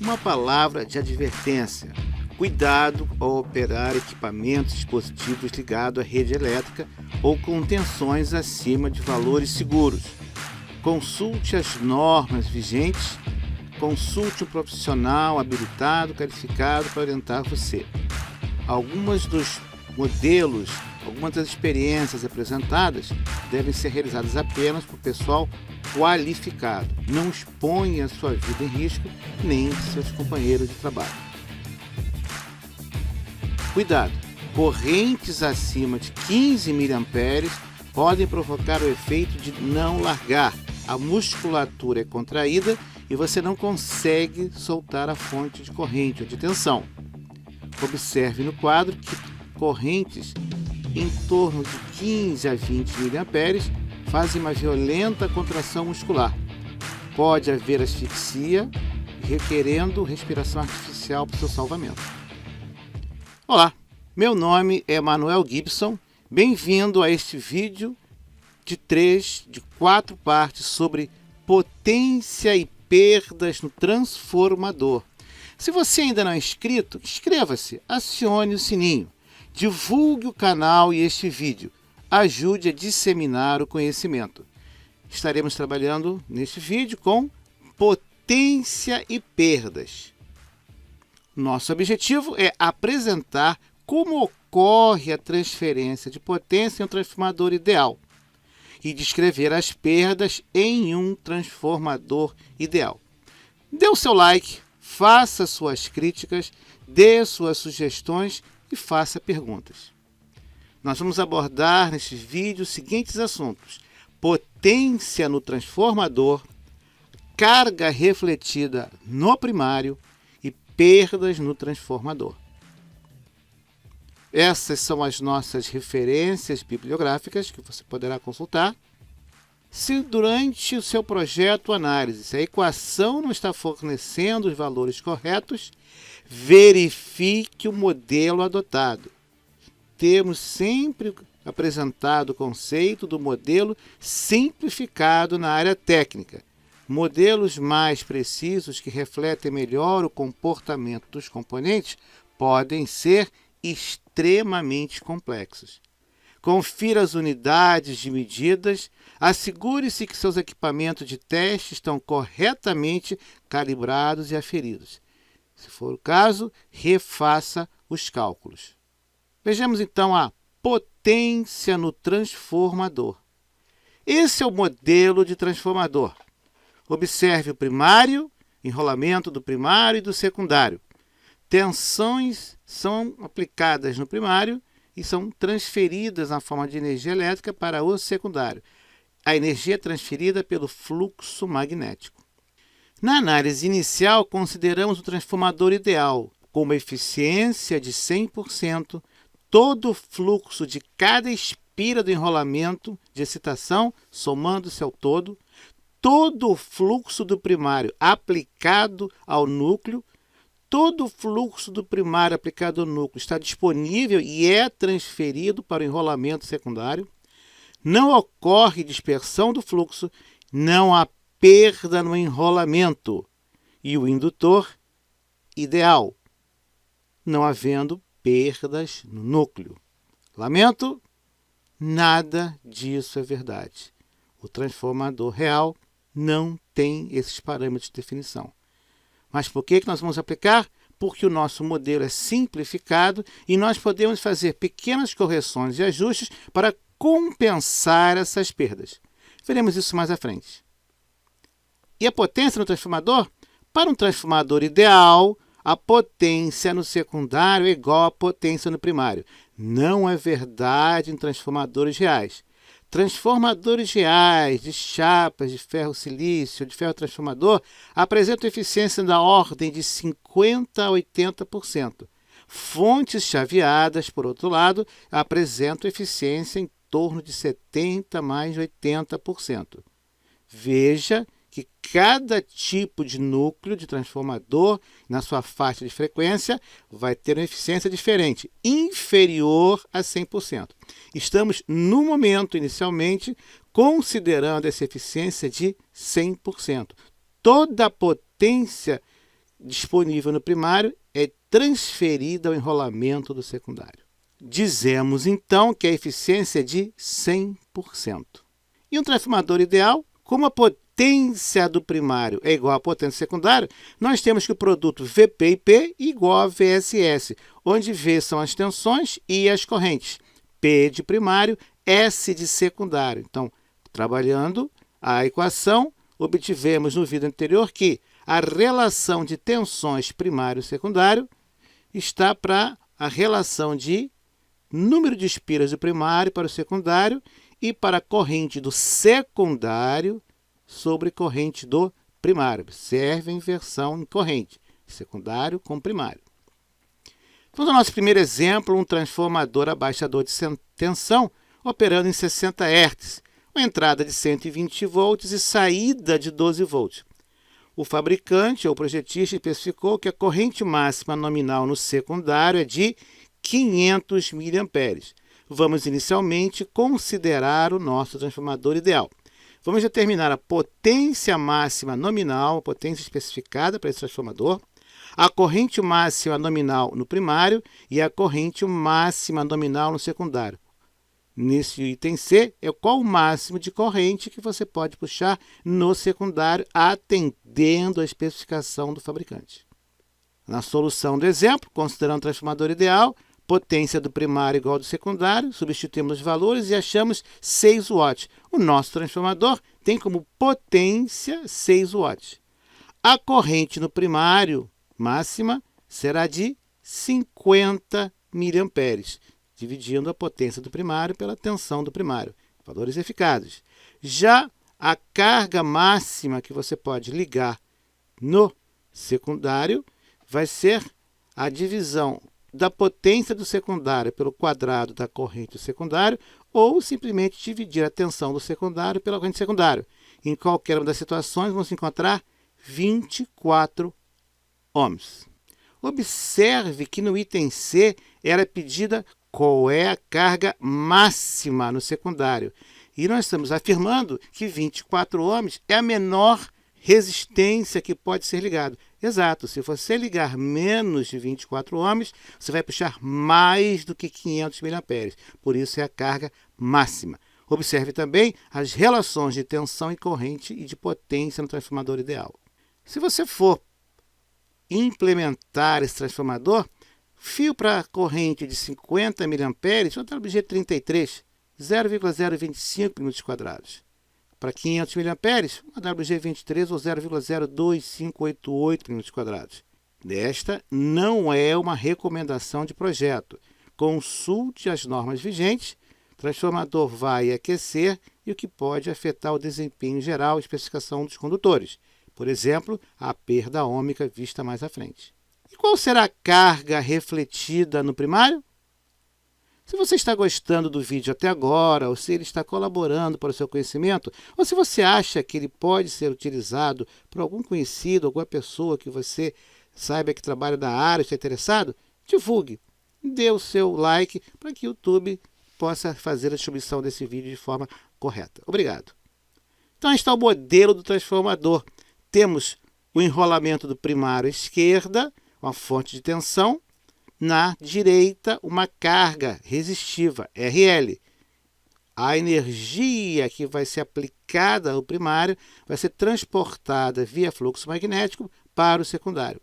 Uma palavra de advertência. Cuidado ao operar equipamentos dispositivos ligados à rede elétrica ou com tensões acima de valores seguros. Consulte as normas vigentes, consulte um profissional habilitado, qualificado para orientar você. Alguns dos modelos, algumas das experiências apresentadas devem ser realizadas apenas por pessoal qualificado. Não exponha a sua vida em risco, nem de seus companheiros de trabalho. Cuidado! Correntes acima de 15 mA podem provocar o efeito de não largar. A musculatura é contraída e você não consegue soltar a fonte de corrente ou de tensão. Observe no quadro que correntes em torno de 15 a 20 mA fazem uma violenta contração muscular. Pode haver asfixia, requerendo respiração artificial para o seu salvamento. Olá, meu nome é Manuel Gibson. Bem-vindo a este vídeo de 4 partes sobre potência e perdas no transformador. Se você ainda não é inscrito, inscreva-se, acione o sininho, divulgue o canal e este vídeo. Ajude a disseminar o conhecimento. Estaremos trabalhando neste vídeo com potência e perdas. Nosso objetivo é apresentar como ocorre a transferência de potência em um transformador ideal e descrever as perdas em um transformador ideal. Dê o seu like, faça suas críticas, dê suas sugestões e faça perguntas. Nós vamos abordar neste vídeo os seguintes assuntos: potência no transformador, carga refletida no primário e perdas no transformador. Essas são as nossas referências bibliográficas que você poderá consultar. Se durante o seu projeto ou análise, se a equação não está fornecendo os valores corretos, verifique o modelo adotado. Temos sempre apresentado o conceito do modelo simplificado na área técnica. Modelos mais precisos que refletem melhor o comportamento dos componentes podem ser extremamente complexos. Confira as unidades de medidas, assegure-se que seus equipamentos de teste estão corretamente calibrados e aferidos. Se for o caso, refaça os cálculos. Vejamos então a potência no transformador. Esse é o modelo de transformador. Observe o primário, enrolamento do primário e do secundário. Tensões são aplicadas no primário e são transferidas na forma de energia elétrica para o secundário. A energia é transferida pelo fluxo magnético. Na análise inicial, consideramos o transformador ideal, com uma eficiência de 100%, todo o fluxo de cada espira do enrolamento de excitação, somando-se ao todo o fluxo do primário aplicado ao núcleo, todo o fluxo do primário aplicado ao núcleo está disponível e é transferido para o enrolamento secundário. Não ocorre dispersão do fluxo, não há perda no enrolamento. E o indutor ideal, não havendo perdas no núcleo. Lamento, nada disso é verdade. O transformador real não tem esses parâmetros de definição. Mas por que nós vamos aplicar? Porque o nosso modelo é simplificado e nós podemos fazer pequenas correções e ajustes para compensar essas perdas. Veremos isso mais à frente. E a potência no transformador? Para um transformador ideal, a potência no secundário é igual à potência no primário. Não é verdade em transformadores reais. Transformadores reais de chapas de ferro-silício, de ferro-transformador, apresentam eficiência da ordem de 50% a 80%. Fontes chaveadas, por outro lado, apresentam eficiência em torno de 70% mais 80%. Veja que cada tipo de núcleo de transformador, na sua faixa de frequência, vai ter uma eficiência diferente, inferior a 100%. Estamos, no momento, inicialmente, considerando essa eficiência de 100%. Toda a potência disponível no primário é transferida ao enrolamento do secundário. Dizemos, então, que a eficiência é de 100%. E um transformador ideal, como a potência do primário é igual à potência do secundário, nós temos que o produto VP e P igual a VSS, onde V são as tensões e as correntes. P de primário, S de secundário. Então, trabalhando a equação, obtivemos no vídeo anterior que a relação de tensões primário e secundário está para a relação de número de espiras do primário para o secundário e para a corrente do secundário sobre corrente do primário. Observe a inversão em corrente, secundário com primário. Vamos ao nosso primeiro exemplo, um transformador abaixador de tensão operando em 60 Hz, com entrada de 120 volts e saída de 12 volts. O fabricante ou projetista especificou que a corrente máxima nominal no secundário é de 500 mA. Vamos inicialmente considerar o nosso transformador ideal. Vamos determinar a potência máxima nominal, a potência especificada para esse transformador, a corrente máxima nominal no primário e a corrente máxima nominal no secundário. Nesse item C, é qual o máximo de corrente que você pode puxar no secundário, atendendo à especificação do fabricante. Na solução do exemplo, considerando o transformador ideal, potência do primário igual ao do secundário, substituímos os valores e achamos 6 watts. O nosso transformador tem como potência 6 watts. A corrente no primário máxima será de 50 mA, dividindo a potência do primário pela tensão do primário. Valores eficazes. Já a carga máxima que você pode ligar no secundário vai ser a divisão da potência do secundário pelo quadrado da corrente do secundário ou simplesmente dividir a tensão do secundário pela corrente secundária. Em qualquer uma das situações, vamos encontrar 24 ohms. Observe que no item C era pedida qual é a carga máxima no secundário. E nós estamos afirmando que 24 ohms é a menor resistência que pode ser ligado. Exato, se você ligar menos de 24 ohms, você vai puxar mais do que 500 mA. Por isso é a carga máxima. Observe também as relações de tensão e corrente e de potência no transformador ideal. Se você for implementar esse transformador, fio para corrente de 50 mA, o WG33, 0,025 m². Para 500 mA, uma WG23 ou 0,02588 m². Esta não é uma recomendação de projeto. Consulte as normas vigentes, o transformador vai aquecer e o que pode afetar o desempenho geral e especificação dos condutores. Por exemplo, a perda ôhmica vista mais à frente. E qual será a carga refletida no primário? Se você está gostando do vídeo até agora, ou se ele está colaborando para o seu conhecimento, ou se você acha que ele pode ser utilizado por algum conhecido, alguma pessoa que você saiba que trabalha na área, está interessado, divulgue. Dê o seu like para que o YouTube possa fazer a distribuição desse vídeo de forma correta. Obrigado. Então, aí está o modelo do transformador. Temos o enrolamento do primário à esquerda, uma fonte de tensão. Na direita, uma carga resistiva, RL. A energia que vai ser aplicada ao primário vai ser transportada via fluxo magnético para o secundário.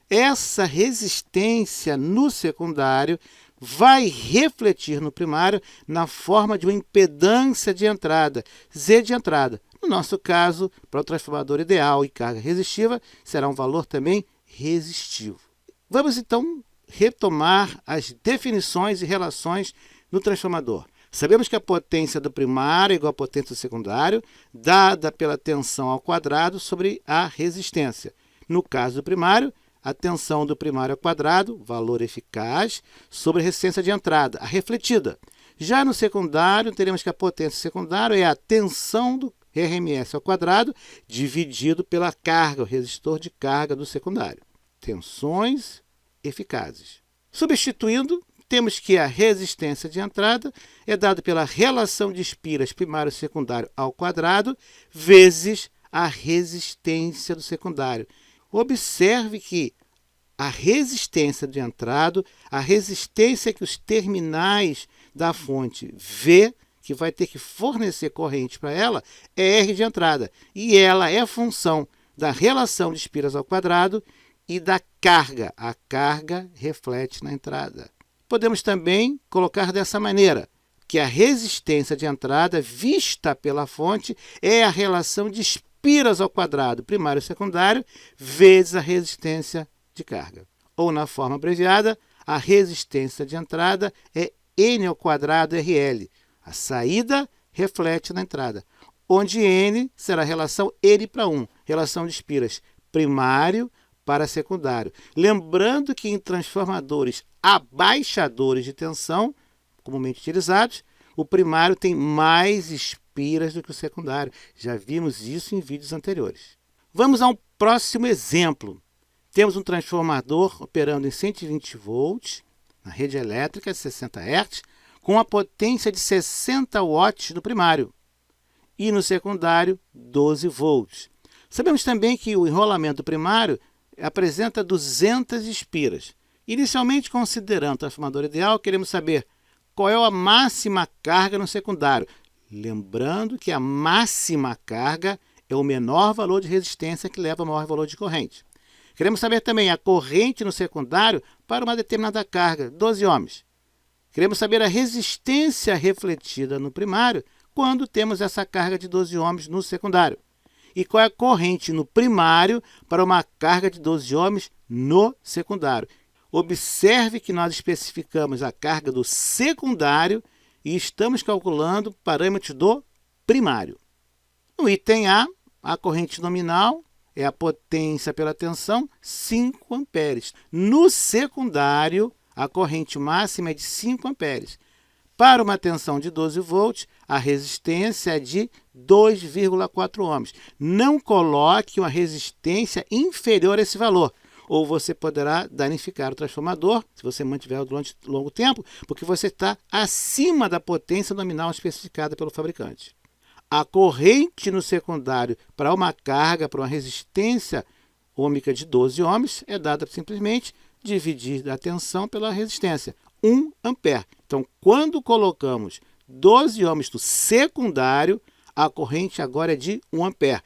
Essa resistência no secundário vai refletir no primário na forma de uma impedância de entrada, Z de entrada. No nosso caso, para o transformador ideal e carga resistiva, será um valor também resistivo. Vamos então retomar as definições e relações no transformador. Sabemos que a potência do primário é igual à potência do secundário, dada pela tensão ao quadrado sobre a resistência. No caso do primário, a tensão do primário ao quadrado, valor eficaz, sobre a resistência de entrada, a refletida. Já no secundário, teremos que a potência secundária é a tensão do RMS ao quadrado, dividido pela carga, o resistor de carga do secundário. Tensões eficazes. Substituindo, temos que a resistência de entrada é dada pela relação de espiras primário e secundário ao quadrado vezes a resistência do secundário. Observe que a resistência de entrada, a resistência que os terminais da fonte V, que vai ter que fornecer corrente para ela, é R de entrada. E ela é função da relação de espiras ao quadrado e da carga. A carga reflete na entrada. Podemos também colocar dessa maneira, que a resistência de entrada vista pela fonte é a relação de espiras ao quadrado, primário e secundário, vezes a resistência de carga. Ou, na forma abreviada, a resistência de entrada é N ao quadrado RL. A saída reflete na entrada, onde N será a relação N para 1, relação de espiras primário para secundário. Lembrando que em transformadores abaixadores de tensão, comumente utilizados, o primário tem mais espiras do que o secundário. Já vimos isso em vídeos anteriores. Vamos a um próximo exemplo. Temos um transformador operando em 120 volts, na rede elétrica de 60 Hz, com a potência de 60 watts no primário e no secundário 12 volts. Sabemos também que o enrolamento primário apresenta 200 espiras. Inicialmente, considerando o transformador ideal, queremos saber qual é a máxima carga no secundário. Lembrando que a máxima carga é o menor valor de resistência que leva ao maior valor de corrente. Queremos saber também a corrente no secundário para uma determinada carga, 12 ohms. Queremos saber a resistência refletida no primário quando temos essa carga de 12 ohms no secundário. E qual é a corrente no primário para uma carga de 12 ohms no secundário. Observe que nós especificamos a carga do secundário e estamos calculando parâmetros do primário. No item A corrente nominal é a potência pela tensão, 5 amperes. No secundário, a corrente máxima é de 5 amperes. Para uma tensão de 12 volts, a resistência é de 2,4 ohms. Não coloque uma resistência inferior a esse valor, ou você poderá danificar o transformador, se você mantiver durante longo tempo, porque você está acima da potência nominal especificada pelo fabricante. A corrente no secundário para uma carga, para uma resistência ôhmica de 12 ohms, é dada simplesmente dividir a tensão pela resistência, 1 ampere. Então, quando colocamos 12 ohms no secundário, a corrente agora é de 1 ampere,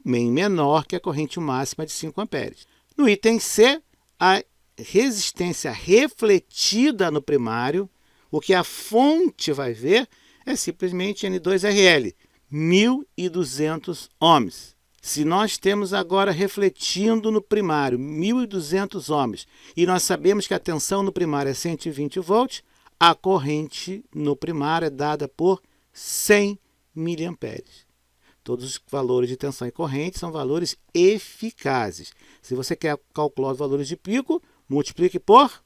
bem menor que a corrente máxima de 5 amperes. No item C, a resistência refletida no primário, o que a fonte vai ver é simplesmente N2RL, 1.200 ohms. Se nós temos agora refletindo no primário 1.200 ohms e nós sabemos que a tensão no primário é 120 volts, a corrente no primário é dada por 100 miliamperes. Todos os valores de tensão e corrente são valores eficazes. Se você quer calcular os valores de pico, multiplique por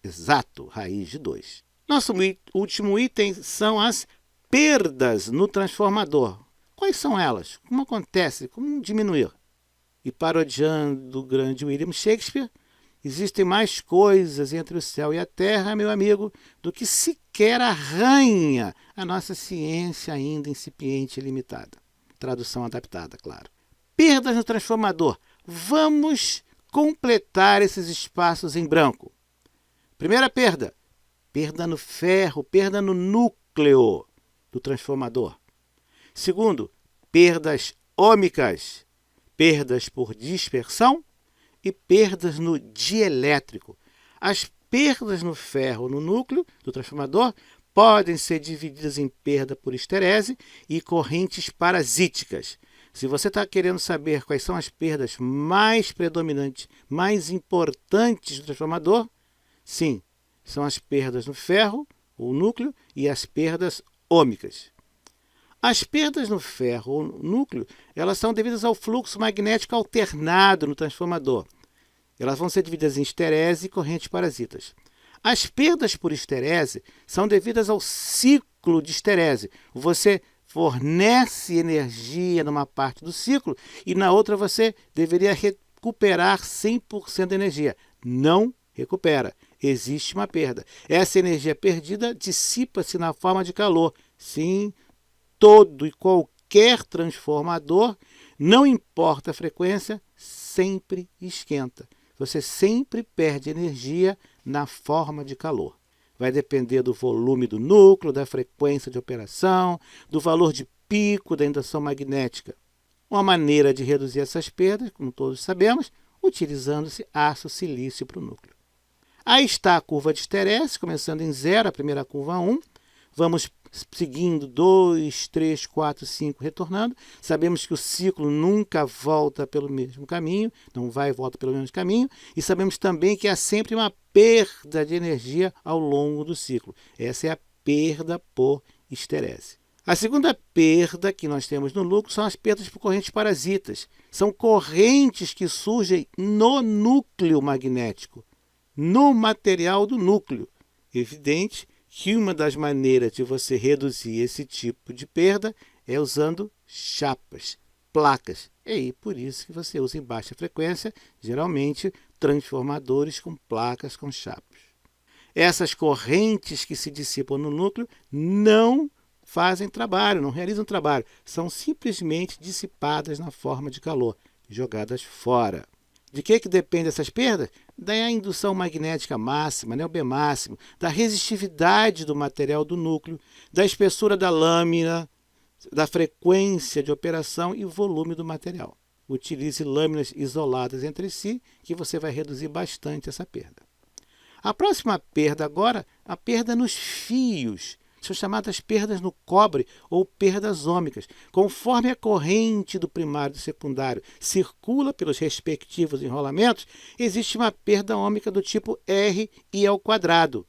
exato, raiz de 2. Nosso último item são as perdas no transformador. Quais são elas? Como acontece? Como diminuir? E parodiando o grande William Shakespeare, existem mais coisas entre o céu e a terra, meu amigo, do que sequer arranha a nossa ciência ainda incipiente e limitada. Tradução adaptada, claro. Perdas no transformador. Vamos completar esses espaços em branco. Primeira perda. Perda no ferro, perda no núcleo do transformador. Segundo, perdas ôhmicas, perdas por dispersão e perdas no dielétrico. As perdas no ferro no núcleo do transformador podem ser divididas em perda por esterese e correntes parasíticas. Se você está querendo saber quais são as perdas mais predominantes, mais importantes do transformador, sim, são as perdas no ferro, o núcleo, e as perdas ôhmicas. As perdas no ferro ou no núcleo, elas são devidas ao fluxo magnético alternado no transformador. Elas vão ser divididas em esterese e correntes parasitas. As perdas por esterese são devidas ao ciclo de esterese. Você fornece energia numa parte do ciclo e na outra você deveria recuperar 100% da energia. Não recupera. Existe uma perda. Essa energia perdida dissipa-se na forma de calor. Sim, todo e qualquer qualquer transformador, não importa a frequência, sempre esquenta. Você sempre perde energia na forma de calor. Vai depender do volume do núcleo, da frequência de operação, do valor de pico da indução magnética. Uma maneira de reduzir essas perdas, como todos sabemos, utilizando-se aço silício para o núcleo. Aí está a curva de esterese, começando em 0, a primeira curva 1. Vamos seguindo 2, 3, 4, 5, retornando. Sabemos que o ciclo nunca volta pelo mesmo caminho, não vai e volta pelo mesmo caminho. E sabemos também que há sempre uma perda de energia ao longo do ciclo. Essa é a perda por esterese. A segunda perda que nós temos no núcleo são as perdas por correntes parasitas. São correntes que surgem no núcleo magnético, no material do núcleo. Evidente que uma das maneiras de você reduzir esse tipo de perda é usando chapas, placas. É aí por isso que você usa em baixa frequência, geralmente, transformadores com placas com chapas. Essas correntes que se dissipam no núcleo não fazem trabalho, não realizam trabalho, são simplesmente dissipadas na forma de calor, jogadas fora. De que depende essas perdas? Da indução magnética máxima, né, o B máximo, da resistividade do material do núcleo, da espessura da lâmina, da frequência de operação e volume do material. Utilize lâminas isoladas entre si, que você vai reduzir bastante essa perda. A próxima perda agora, a perda nos fios. São chamadas perdas no cobre ou perdas ômicas. Conforme a corrente do primário e do secundário circula pelos respectivos enrolamentos, existe uma perda ômica do tipo RI².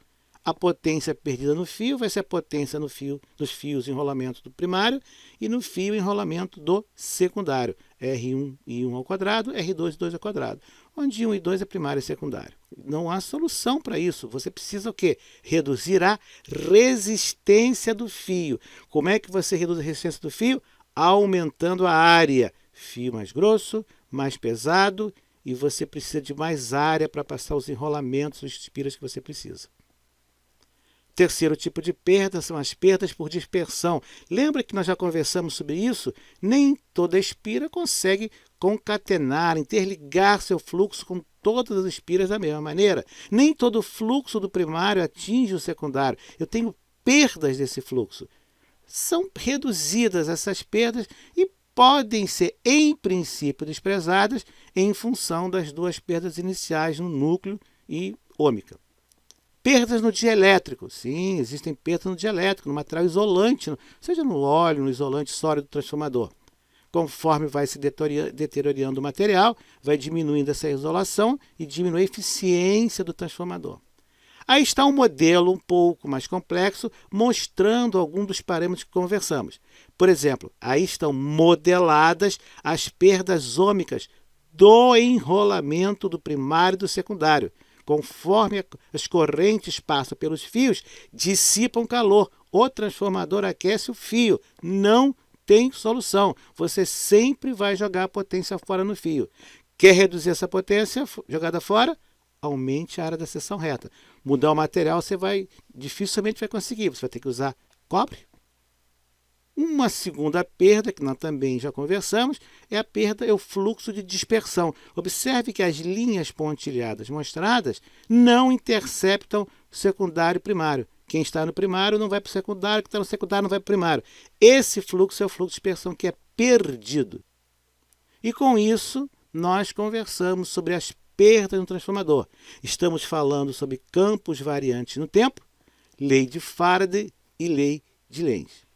A potência perdida no fio vai ser a potência no fio, dos fios enrolamento do primário e no fio enrolamento do secundário. R1I1², R2I2², onde 1 e 2 é primário e secundário. Não há solução para isso. Você precisa o quê? Reduzir a resistência do fio. Como é que você reduz a resistência do fio? Aumentando a área. Fio mais grosso, mais pesado, e você precisa de mais área para passar os enrolamentos, os espiras que você precisa. Terceiro tipo de perda são as perdas por dispersão. Lembra que nós já conversamos sobre isso? Nem toda espira consegue concatenar, interligar seu fluxo com todas as espiras da mesma maneira. Nem todo fluxo do primário atinge o secundário. Eu tenho perdas desse fluxo. São reduzidas essas perdas e podem ser, em princípio, desprezadas em função das duas perdas iniciais no núcleo e ômica. Perdas no dielétrico. Sim, existem perdas no dielétrico, no material isolante, seja no óleo, no isolante sólido do transformador. Conforme vai se deteriorando o material, vai diminuindo essa isolação e diminui a eficiência do transformador. Aí está um modelo um pouco mais complexo, mostrando alguns dos parâmetros que conversamos. Por exemplo, aí estão modeladas as perdas ômicas do enrolamento do primário e do secundário. Conforme as correntes passam pelos fios, dissipam calor. O transformador aquece o fio. Não tem solução. Você sempre vai jogar a potência fora no fio. Quer reduzir essa potência jogada fora? Aumente a área da seção reta. Mudar o material, dificilmente vai conseguir. Você vai ter que usar cobre. Uma segunda perda, que nós também já conversamos, é o fluxo de dispersão. Observe que as linhas pontilhadas mostradas não interceptam secundário e primário. Quem está no primário não vai para o secundário, quem está no secundário não vai para o primário. Esse fluxo é o fluxo de dispersão que é perdido. E com isso, nós conversamos sobre as perdas no transformador. Estamos falando sobre campos variantes no tempo, lei de Faraday e lei de Lenz.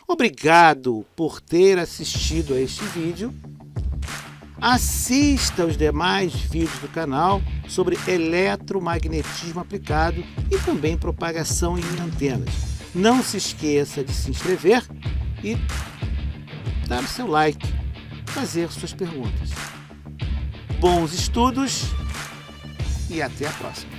Obrigado por ter assistido a este vídeo. Assista os demais vídeos do canal sobre eletromagnetismo aplicado e também propagação em antenas. Não se esqueça de se inscrever e dar o seu like, fazer suas perguntas. Bons estudos e até a próxima!